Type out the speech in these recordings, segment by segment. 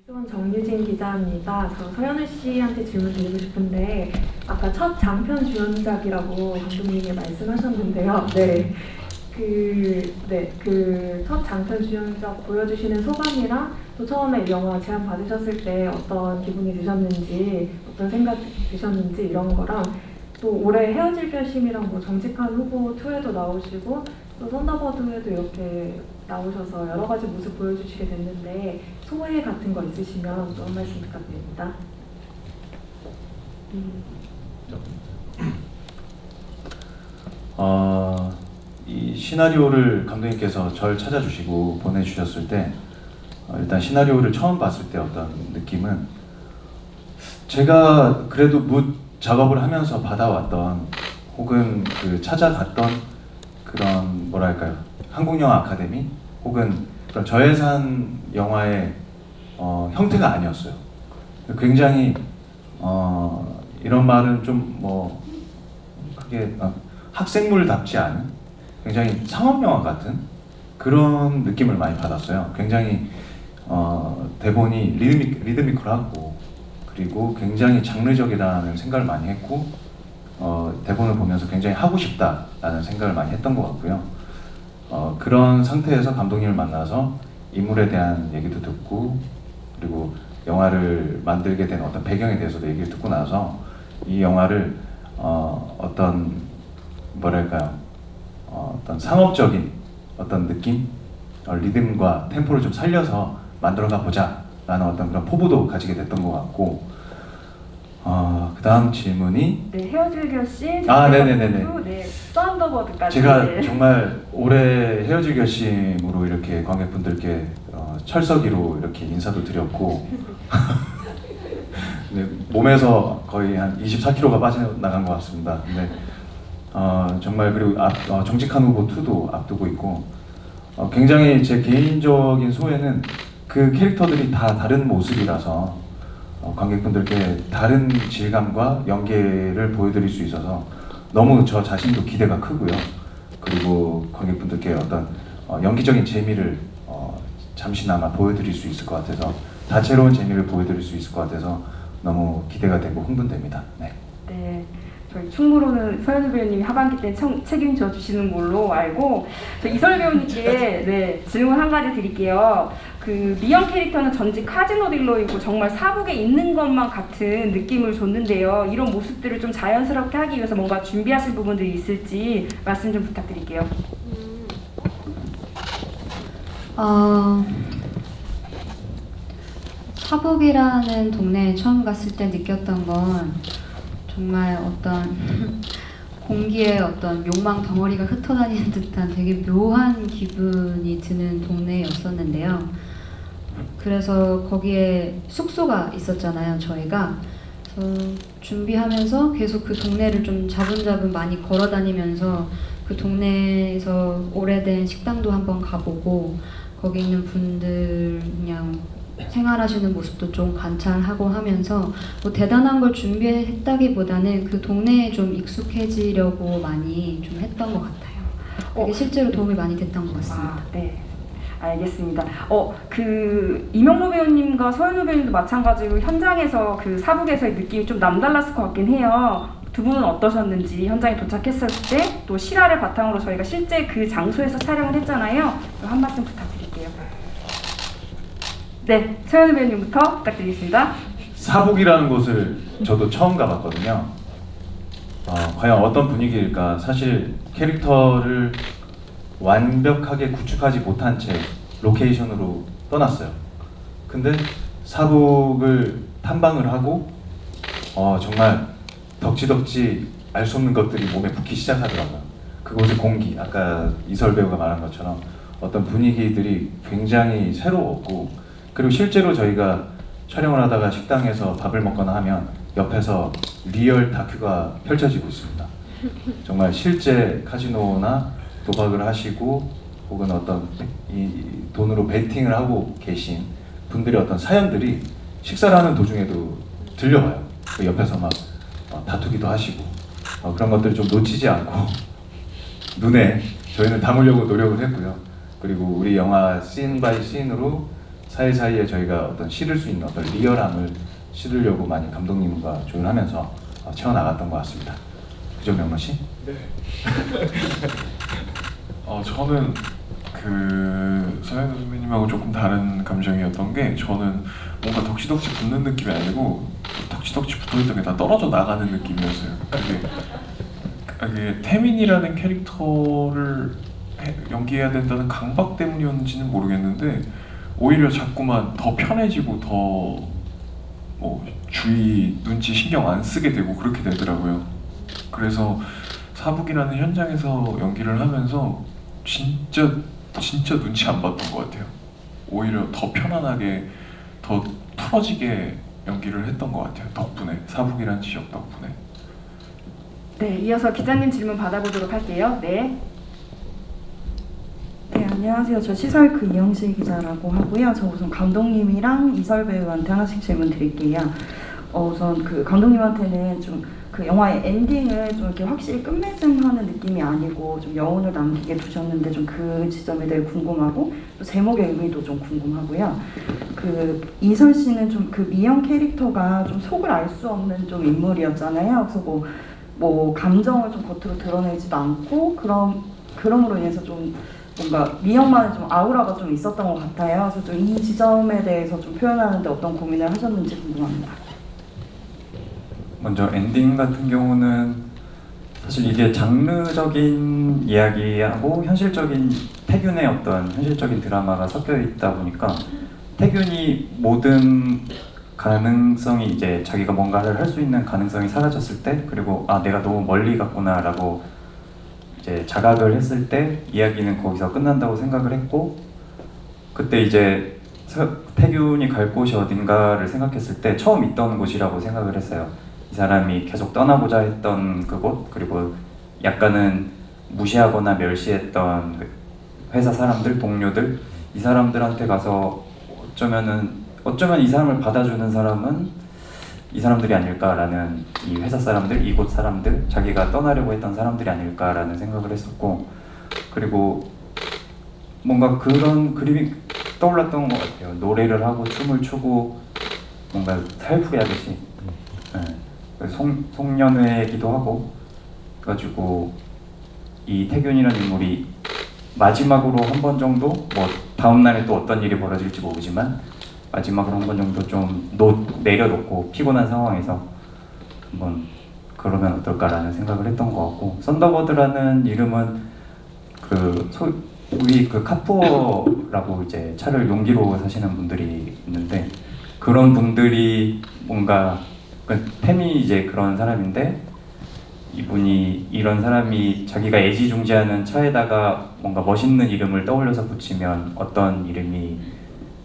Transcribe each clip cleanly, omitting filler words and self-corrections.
수원 정유진 기자입니다. 저 서현우 씨한테 질문 드리고 싶은데 아까 첫 장편 주연작이라고 감독님이 말씀하셨는데요. 그 첫 장편 주연작 보여주시는 소감이랑 또 처음에 영화 제안 받으셨을 때 어떤 기분이 드셨는지, 어떤 생각 드셨는지 이런 거랑 또 올해 헤어질 결심이랑 뭐 정직한 후보 2에도 나오시고 또 썬더버드에도 이렇게 나오셔서 여러 가지 모습 보여주시게 됐는데 소회 같은 거 있으시면 또 한 말씀 부탁드립니다. 이 시나리오를 감독님께서 저를 찾아주시고 보내주셨을 때 일단 시나리오를 처음 봤을 때 어떤 느낌은 제가 그래도 작업을 하면서 받아왔던 혹은 그 찾아갔던 그런 뭐랄까요, 한국영화 아카데미 혹은 그런 저예산 영화의 형태가 아니었어요. 굉장히 이런 말은 좀 뭐 크게 학생물답지 않은 굉장히 상업영화 같은 그런 느낌을 많이 받았어요. 굉장히 대본이 리드미컬하고 그리고 굉장히 장르적이라는 생각을 많이 했고 대본을 보면서 굉장히 하고 싶다라는 생각을 많이 했던 것 같고요. 그런 상태에서 감독님을 만나서 인물에 대한 얘기도 듣고 그리고 영화를 만들게 된 어떤 배경에 대해서도 얘기를 듣고 나서 이 영화를 어떤 뭐랄까요, 어떤 상업적인 어떤 느낌, 리듬과 템포를 좀 살려서 만들어가 보자 라는 어떤 그런 포부도 가지게 됐던 것 같고, 그 다음 질문이 네, 헤어질 결심, 네네네네. 썬더버드까지. 제가 정말 올해 헤어질 결심으로 이렇게 관객분들께 철석이로 이렇게 인사도 드렸고 네, 몸에서 거의 한 24kg가 빠져나간 것 같습니다. 근데 정말 그리고 정직한 후보 2도 앞두고 있고 굉장히 제 개인적인 소회는 그 캐릭터들이 다 다른 모습이라서 관객분들께 다른 질감과 연계를 보여드릴 수 있어서 너무 저 자신도 기대가 크고요. 그리고 관객분들께 어떤 연기적인 재미를 잠시나마 보여드릴 수 있을 것 같아서, 다채로운 재미를 보여드릴 수 있을 것 같아서 너무 기대가 되고 흥분됩니다. 네. 네, 저희 충무로는 서현우 배우님이 하반기 때 책임져 주시는 걸로 알고, 저 이설 배우님께 질문 한 가지 드릴게요. 그 미영 캐릭터는 전직 카지노 딜러이고 정말 사북에 있는 것만 같은 느낌을 줬는데요. 이런 모습들을 좀 자연스럽게 하기 위해서 뭔가 준비하실 부분들이 있을지 말씀 좀 부탁드릴게요. 사북이라는 동네에 처음 갔을 때 느꼈던 건 정말 어떤 공기에 어떤 욕망 덩어리가 흩어다니는 듯한 되게 묘한 기분이 드는 동네였었는데요. 그래서 거기에 숙소가 있었잖아요, 저희가. 그래서 준비하면서 계속 그 동네를 좀 자분자분 많이 걸어 다니면서 그 동네에서 오래된 식당도 한번 가보고 거기 있는 분들 그냥 생활하시는 모습도 좀 관찰하고 하면서 뭐 대단한 걸 준비했다기보다는 그 동네에 좀 익숙해지려고 많이 좀 했던 것 같아요. 그게 실제로 도움이 많이 됐던 것 같습니다. 네, 알겠습니다. 그 이명로 배우님과 서현우 배우님도 마찬가지로 현장에서 그 사북에서의 느낌이 좀 남달랐을 것 같긴 해요. 두 분은 어떠셨는지, 현장에 도착했을 때 또 실화를 바탕으로 저희가 실제 그 장소에서 촬영을 했잖아요. 한 말씀 부탁드릴게요. 네, 서현우 배우님부터 부탁드리겠습니다. 사북이라는 곳을 저도 처음 가봤거든요. 과연 어떤 분위기일까? 사실 캐릭터를 완벽하게 구축하지 못한 채 로케이션으로 떠났어요. 근데 사북을 탐방을 하고 정말 덕지덕지 알 수 없는 것들이 몸에 붙기 시작하더라고요. 그곳의 공기, 아까 이설 배우가 말한 것처럼 어떤 분위기들이 굉장히 새로웠고, 그리고 실제로 저희가 촬영을 하다가 식당에서 밥을 먹거나 하면 옆에서 리얼 다큐가 펼쳐지고 있습니다. 정말 실제 카지노나 도박을 하시고 혹은 어떤 이 돈으로 베팅을 하고 계신 분들의 어떤 사연들이 식사를 하는 도중에도 들려와요. 그 옆에서 막 다투기도 하시고 그런 것들을 좀 놓치지 않고 눈에 저희는 담으려고 노력을 했고요. 그리고 우리 영화 씬 바이 씬으로 사이사이에 저희가 어떤 실을 수 있는 어떤 리얼함을 실으려고 많이 감독님과 조율하면서 채워나갔던 것 같습니다. 그죠, 명로 씨? 네. 저는 그 서현우 선배님하고 조금 다른 감정이었던 게, 저는 뭔가 덕지덕지 붙는 느낌이 아니고 덕지덕지 붙어있던 게 다 떨어져 나가는 느낌이었어요. 그게 태민이라는 캐릭터를 연기해야 된다는 강박 때문이었는지는 모르겠는데, 오히려 자꾸만 더 편해지고 더 뭐 주위 눈치 신경 안 쓰게 되고 그렇게 되더라고요. 그래서 사북이라는 현장에서 연기를 하면서 진짜 눈치 안 봤던 것 같아요. 오히려 더 편안하게, 더 풀어지게 연기를 했던 것 같아요. 덕분에, 사북이라는 지역 덕분에. 네, 이어서 기자님 질문 받아보도록 할게요. 네. 네, 안녕하세요. 저 시설크 이영실 기자라고 하고요. 저 우선 감독님이랑 이설 배우한테 하나씩 질문 드릴게요. 우선 그 감독님한테는 좀 그 영화의 엔딩을 좀 이렇게 확실히 끝맺음하는 느낌이 아니고 좀 여운을 남기게 두셨는데, 좀 그 지점에 대해 궁금하고, 또 제목의 의미도 좀 궁금하고요. 그 이설 씨는 좀 그 미영 캐릭터가 좀 속을 알 수 없는 좀 인물이었잖아요. 그래서 뭐 감정을 좀 겉으로 드러내지도 않고, 그럼으로 인해서 좀 뭔가 미영만의 좀 아우라가 좀 있었던 것 같아요. 그래서 좀 이 지점에 대해서 좀 표현하는데 어떤 고민을 하셨는지 궁금합니다. 먼저 엔딩 같은 경우는 사실 이게 장르적인 이야기하고 현실적인 태균의 어떤 현실적인 드라마가 섞여 있다 보니까, 태균이 모든 가능성이, 이제 자기가 뭔가를 할 수 있는 가능성이 사라졌을 때, 그리고 내가 너무 멀리 갔구나라고 이제 자각을 했을 때 이야기는 거기서 끝난다고 생각을 했고, 그때 이제 태균이 갈 곳이 어딘가를 생각했을 때 처음 있던 곳이라고 생각을 했어요. 이 사람이 계속 떠나고자 했던 그곳, 그리고 약간은 무시하거나 멸시했던 회사 사람들, 동료들, 이 사람들한테 가서 어쩌면 이 사람을 받아주는 사람은 이 사람들이 아닐까라는, 이 회사 사람들, 이곳 사람들, 자기가 떠나려고 했던 사람들이 아닐까라는 생각을 했었고, 그리고 뭔가 그런 그림이 떠올랐던 것 같아요. 노래를 하고 춤을 추고 뭔가 살풀이 하듯이. 송년회이기도 하고, 그래가지고 이 태균이라는 인물이 마지막으로 한 번 정도, 뭐 다음 날에 또 어떤 일이 벌어질지 모르지만 마지막으로 한 번 정도 좀 내려놓고 피곤한 상황에서 한번 그러면 어떨까라는 생각을 했던 것 같고, 썬더버드라는 이름은 우리 카푸어라고 이제 차를 용기로 사시는 분들이 있는데, 그런 분들이 뭔가 템이 이제 그런 사람인데, 이런 사람이 자기가 애지중지하는 차에다가 뭔가 멋있는 이름을 떠올려서 붙이면 어떤 이름이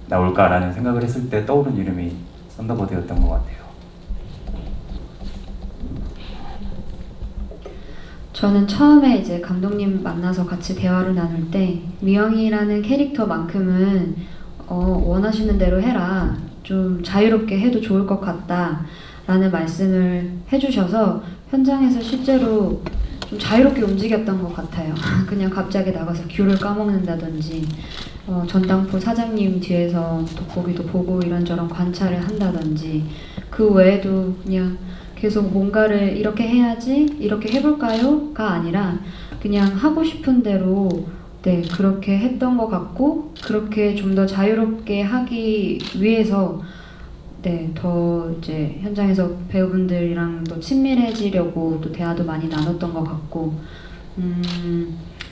나올까라는 생각을 했을 때 떠오른 이름이 썬더버드였던 것 같아요. 저는 처음에 이제 감독님 만나서 같이 대화를 나눌 때, 미영이라는 캐릭터만큼은 원하시는 대로 해라, 좀 자유롭게 해도 좋을 것 같다 라는 말씀을 해주셔서 현장에서 실제로 좀 자유롭게 움직였던 것 같아요. 그냥 갑자기 나가서 귤을 까먹는다든지, 전당포 사장님 뒤에서 돋보기도 보고 이런저런 관찰을 한다든지, 그 외에도 그냥 계속 뭔가를 이렇게 해야지, 이렇게 해볼까요? 가 아니라 그냥 하고 싶은 대로 그렇게 했던 것 같고, 그렇게 좀 더 자유롭게 하기 위해서 더 이제 현장에서 배우분들이랑 또 친밀해지려고 또 대화도 많이 나눴던 것 같고,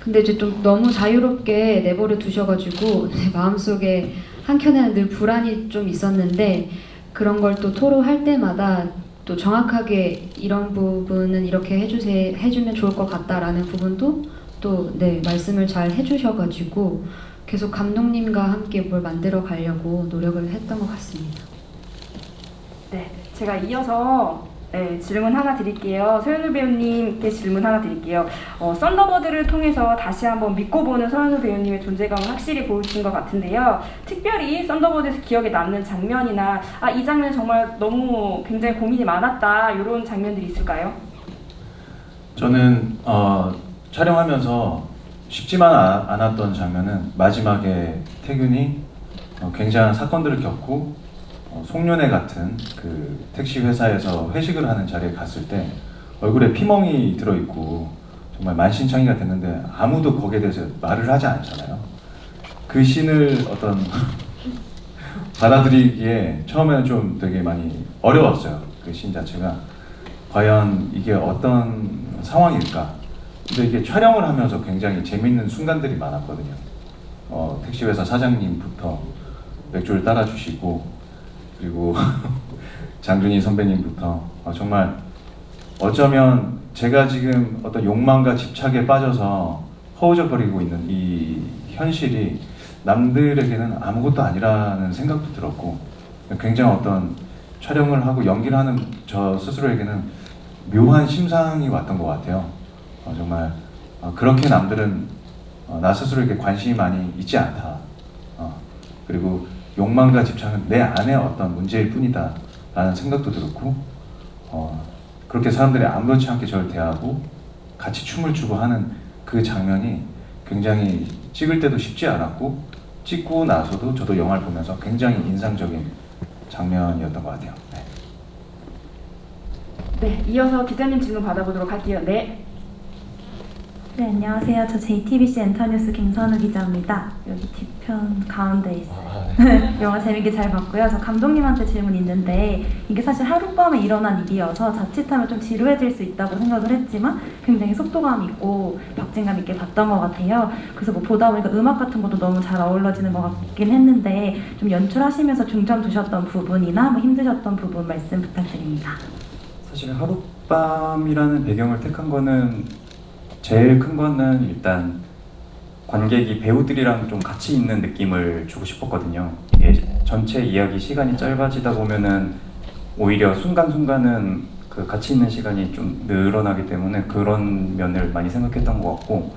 근데 이제 좀 너무 자유롭게 내버려 두셔가지고 제 마음속에 한켠에는 늘 불안이 좀 있었는데, 그런 걸 또 토로할 때마다 또 정확하게 이런 부분은 이렇게 해주면 좋을 것 같다라는 부분도 또 말씀을 잘 해주셔가지고 계속 감독님과 함께 뭘 만들어 가려고 노력을 했던 것 같습니다. 네, 제가 이어서 질문 하나 드릴게요. 서현우 배우님께 질문 하나 드릴게요. 썬더버드를 통해서 다시 한번 믿고 보는 서현우 배우님의 존재감을 확실히 보여주신 것 같은데요. 특별히 썬더버드에서 기억에 남는 장면이나 이 장면 정말 너무 굉장히 고민이 많았다, 이런 장면들이 있을까요? 저는 촬영하면서 쉽지만 않았던 장면은, 마지막에 태균이 굉장한 사건들을 겪고 송년회 같은 그 택시 회사에서 회식을 하는 자리에 갔을 때 얼굴에 피멍이 들어있고 정말 만신창이가 됐는데 아무도 거기에 대해서 말을 하지 않잖아요. 그 씬을 어떤 받아들이기에 처음에는 좀 되게 많이 어려웠어요. 그 씬 자체가 과연 이게 어떤 상황일까. 근데 이게 촬영을 하면서 굉장히 재밌는 순간들이 많았거든요. 택시회사 사장님부터 맥주를 따라주시고 그리고 장준희 선배님부터 정말 어쩌면 제가 지금 어떤 욕망과 집착에 빠져서 허우적거리고 있는 이 현실이 남들에게는 아무것도 아니라는 생각도 들었고 굉장히 어떤 촬영을 하고 연기를 하는 저 스스로에게는 묘한 심상이 왔던 것 같아요. 정말 그렇게 남들은 나 스스로에게 관심이 많이 있지 않다. 그리고 욕망과 집착은 내 안에 어떤 문제일 뿐이다 라는 생각도 들었고 그렇게 사람들이 아무렇지 않게 저를 대하고 같이 춤을 추고 하는 그 장면이 굉장히 찍을 때도 쉽지 않았고 찍고 나서도 저도 영화를 보면서 굉장히 인상적인 장면이었던 것 같아요. 네, 이어서 기자님 질문 받아보도록 할게요. 네. 네, 안녕하세요. 저 JTBC 엔터뉴스 김선우 기자입니다. 여기 뒤편 가운데 있어요. 영화 재밌게 잘 봤고요. 저 감독님한테 질문 있는데 이게 사실 하룻밤에 일어난 일이어서 자칫하면 좀 지루해질 수 있다고 생각을 했지만 굉장히 속도감 있고 박진감 있게 봤던 것 같아요. 그래서 뭐 보다 보니까 음악 같은 것도 너무 잘 어우러지는 것 같긴 했는데 좀 연출하시면서 중점 두셨던 부분이나 뭐 힘드셨던 부분 말씀 부탁드립니다. 사실 하룻밤이라는 배경을 택한 거는 제일 큰 거는 일단 관객이 배우들이랑 좀 같이 있는 느낌을 주고 싶었거든요. 이게 전체 이야기 시간이 짧아지다 보면은 오히려 순간순간은 그 같이 있는 시간이 좀 늘어나기 때문에 그런 면을 많이 생각했던 것 같고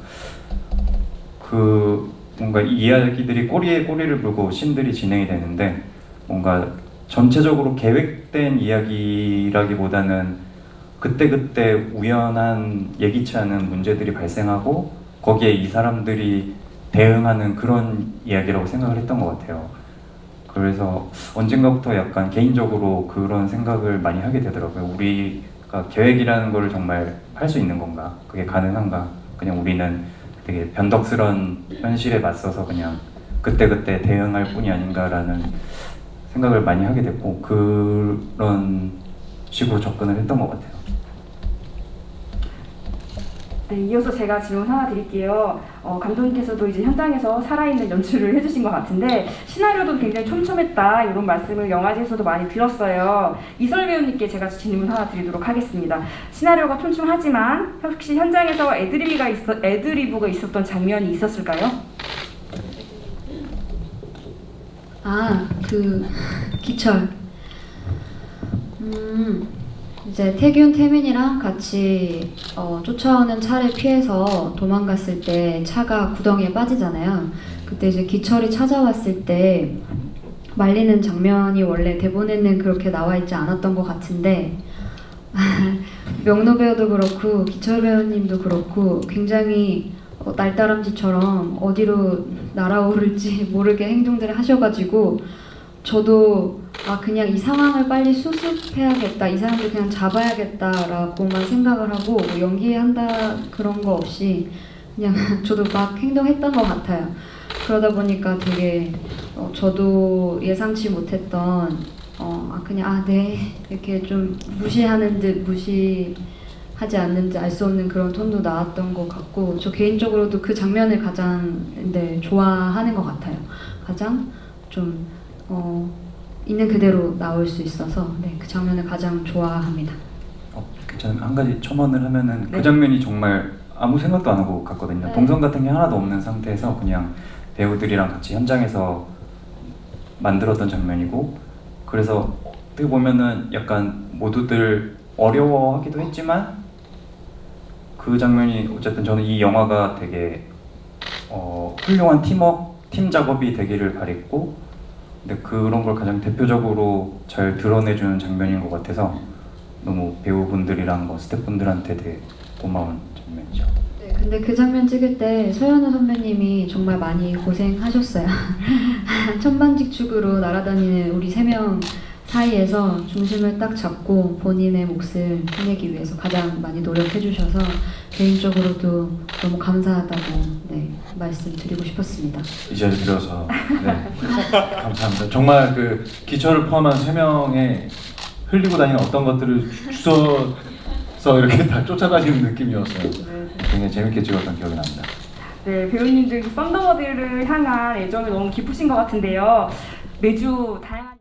그 뭔가 이 이야기들이 꼬리에 꼬리를 물고 씬들이 진행이 되는데 뭔가 전체적으로 계획된 이야기라기보다는 그때그때 우연한 예기치 않은 문제들이 발생하고 거기에 이 사람들이 대응하는 그런 이야기라고 생각을 했던 것 같아요. 그래서 언젠가부터 약간 개인적으로 그런 생각을 많이 하게 되더라고요. 우리가 계획이라는 걸 정말 할 수 있는 건가? 그게 가능한가? 그냥 우리는 되게 변덕스러운 현실에 맞서서 그냥 그때그때 대응할 뿐이 아닌가라는 생각을 많이 하게 됐고 그런 식으로 접근을 했던 것 같아요. 네, 이어서 제가 질문 하나 드릴게요. 감독님께서도 이제 현장에서 살아있는 연출을 해주신 것 같은데 시나리오도 굉장히 촘촘했다 이런 말씀을 영화제에서도 많이 들었어요. 이설 배우님께 제가 질문 하나 드리도록 하겠습니다. 시나리오가 촘촘하지만 혹시 현장에서 애드리브가 있었던 장면이 있었을까요? 그 기철. 이제 태균, 태민이랑 같이 쫓아오는 차를 피해서 도망갔을 때 차가 구덩이에 빠지잖아요. 그때 이제 기철이 찾아왔을 때 말리는 장면이 원래 대본에는 그렇게 나와 있지 않았던 것 같은데 명로 배우도 그렇고 기철 배우님도 그렇고 굉장히 날다람쥐처럼 어디로 날아오를지 모르게 행동들을 하셔가지고 저도 그냥 이 상황을 빨리 수습해야겠다, 이 사람들 그냥 잡아야겠다라고만 생각을 하고 뭐 연기한다 그런 거 없이 그냥 저도 막 행동했던 것 같아요. 그러다 보니까 되게 저도 예상치 못했던 그냥 네 이렇게 좀 무시하는 듯 무시하지 않는 듯 알 수 없는 그런 톤도 나왔던 것 같고 저 개인적으로도 그 장면을 가장 좋아하는 것 같아요. 가장 좀 있는 그대로 나올 수 있어서 그 장면을 가장 좋아합니다. 저는 한 가지 첨언을 하면은 네. 그 장면이 정말 아무 생각도 안 하고 갔거든요. 네. 동선 같은 게 하나도 없는 상태에서 그냥 배우들이랑 같이 현장에서 만들었던 장면이고 그래서 어떻게 보면은 약간 모두들 어려워하기도 했지만 그 장면이 어쨌든 저는 이 영화가 되게 훌륭한 팀 작업이 되기를 바랬고 근데 그런 걸 가장 대표적으로 잘 드러내주는 장면인 것 같아서 너무 배우분들이랑 뭐 스태프분들한테 되게 고마운 장면이죠. 네, 그 근데 그 장면 찍을 때 서현우 선배님이 정말 많이 고생하셨어요. 천방지축으로 날아다니는 우리 3명 사이에서 중심을 딱 잡고 본인의 몫을 해내기 위해서 가장 많이 노력해 주셔서 개인적으로도 너무 감사하다고 말씀드리고 싶었습니다. 이 자리 들어서 네, 감사합니다. 정말 그 기철을 포함한 3명의 흘리고 다니는 어떤 것들을 주워서 이렇게 다 쫓아다니는 느낌이었어요. 굉장히 재밌게 찍었던 기억이 납니다. 네, 배우님들 썬더버드를 향한 애정이 너무 깊으신 것 같은데요. 매주 다양한